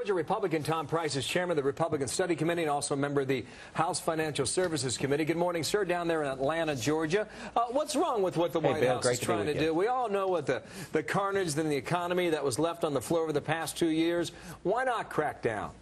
Georgia Republican Tom Price is chairman of the Republican Study Committee and also a member of the House Financial Services Committee. Good morning, sir, down there in Atlanta, Georgia. What's wrong with what the White House is trying to do? We all know what the carnage in the economy that was left on the floor over the past 2 years. Why not crack down?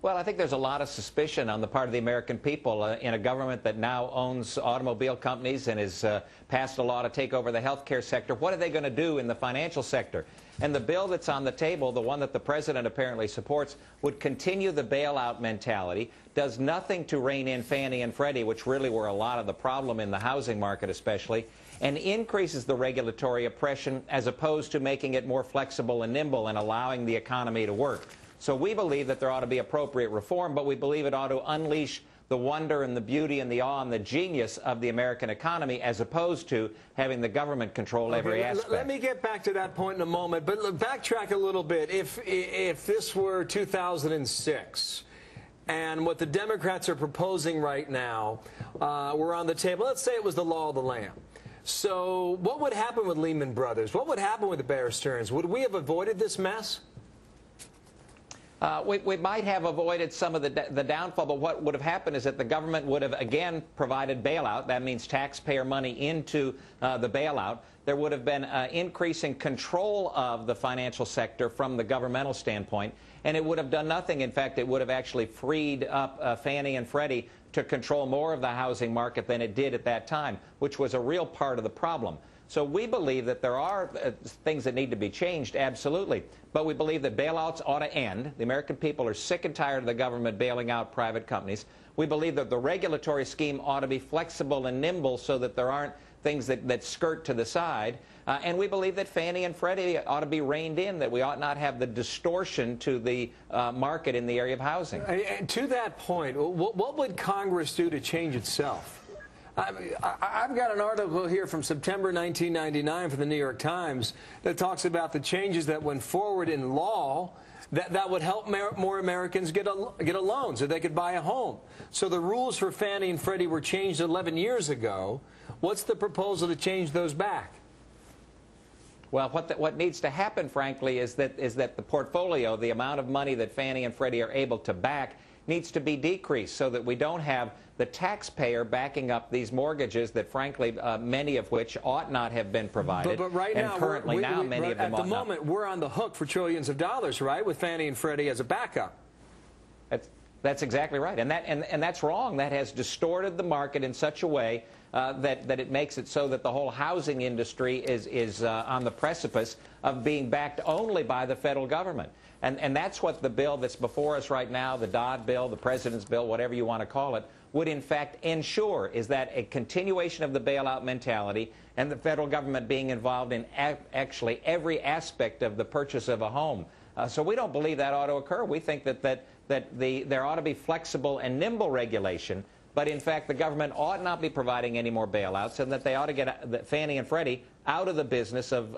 Well, I think there's a lot of suspicion on the part of the American people in a government that now owns automobile companies and has passed a law to take over the healthcare sector. What are they going to do in the financial sector? And the bill that's on the table, the one that the president apparently supports, would continue the bailout mentality, does nothing to rein in Fannie and Freddie, which really were a lot of the problem in the housing market especially, and increases the regulatory oppression as opposed to making it more flexible and nimble and allowing the economy to work. So we believe that there ought to be appropriate reform, but we believe it ought to unleash the wonder and the beauty and the awe and the genius of the American economy as opposed to having the government control every aspect. Let me get back to that point in a moment, but backtrack a little bit. If this were 2006 and what the Democrats are proposing right now were on the table, let's say it was the law of the land. So what would happen with Lehman Brothers? What would happen with the Bear Stearns? Would we have avoided this mess? We might have avoided some of the downfall, but what would have happened is that the government would have, again, provided bailout. That means taxpayer money into the bailout. There would have been increasing control of the financial sector from the governmental standpoint, and it would have done nothing. In fact, it would have actually freed up Fannie and Freddie to control more of the housing market than it did at that time, which was a real part of the problem. So we believe that there are things that need to be changed, absolutely. But we believe that bailouts ought to end. The American people are sick and tired of the government bailing out private companies. We believe that the regulatory scheme ought to be flexible and nimble so that there aren't things that skirt to the side. And we believe that Fannie and Freddie ought to be reined in, that we ought not have the distortion to the market in the area of housing. And to that point, what would Congress do to change itself? I've got an article here from September 1999 from the New York Times that talks about the changes that went forward in law that would help more Americans get a loan so they could buy a home. So the rules for Fannie and Freddie were changed 11 years ago. What's the proposal to change those back? Well, what needs to happen, frankly, is that the portfolio, the amount of money that Fannie and Freddie are able to back, needs to be decreased so that we don't have the taxpayer backing up these mortgages that, frankly, many of which ought not have been provided. But right and now, currently many of them ought not. At the moment, we're on the hook for trillions of dollars, right, with Fannie and Freddie as a backup. That's exactly right, and that's wrong. That has distorted the market in such a way that it makes it so that the whole housing industry is on the precipice of being backed only by the federal government. And that's what the bill that's before us right now, the Dodd bill, the President's bill, whatever you want to call it, would in fact ensure, is that a continuation of the bailout mentality and the federal government being involved in actually every aspect of the purchase of a home. So we don't believe that ought to occur. We think that there ought to be flexible and nimble regulation, but in fact the government ought not be providing any more bailouts, and that they ought to get Fannie and Freddie out of the business of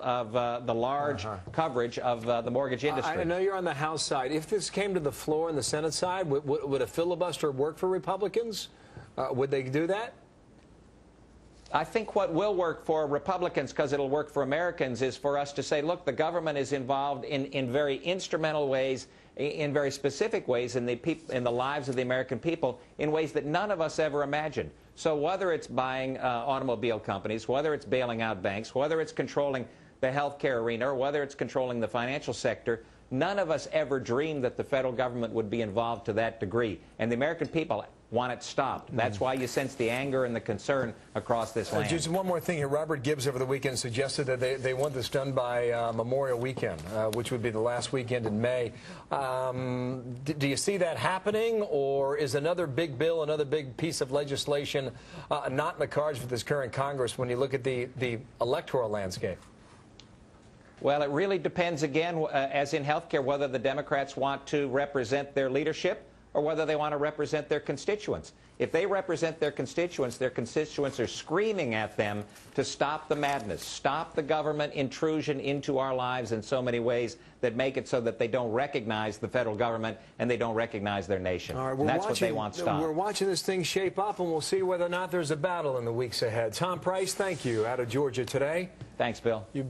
the large coverage of the mortgage industry. I know you're on the House side. If this came to the floor on the Senate side, would a filibuster work for Republicans? Would they do that? I think what will work for Republicans, because it'll work for Americans, is for us to say, look, the government is involved in very instrumental ways, in very specific ways in the lives of the American people, in ways that none of us ever imagined. So whether it's buying automobile companies, whether it's bailing out banks, whether it's controlling the healthcare arena, or whether it's controlling the financial sector, none of us ever dreamed that the federal government would be involved to that degree. And the American people want it stopped. That's why you sense the anger and the concern across this land. Just one more thing here. Robert Gibbs over the weekend suggested that they want this done by Memorial Weekend, which would be the last weekend in May. Do you see that happening, or is another big bill, another big piece of legislation not in the cards for this current Congress when you look at the electoral landscape? Well, it really depends, again, as in healthcare, whether the Democrats want to represent their leadership or whether they want to represent their constituents. If they represent their constituents are screaming at them to stop the madness, stop the government intrusion into our lives in so many ways that make it so that they don't recognize the federal government and they don't recognize their nation. All right, and that's what they want stopped. We're watching this thing shape up, and we'll see whether or not there's a battle in the weeks ahead. Tom Price, thank you, out of Georgia today. Thanks, Bill. You bet.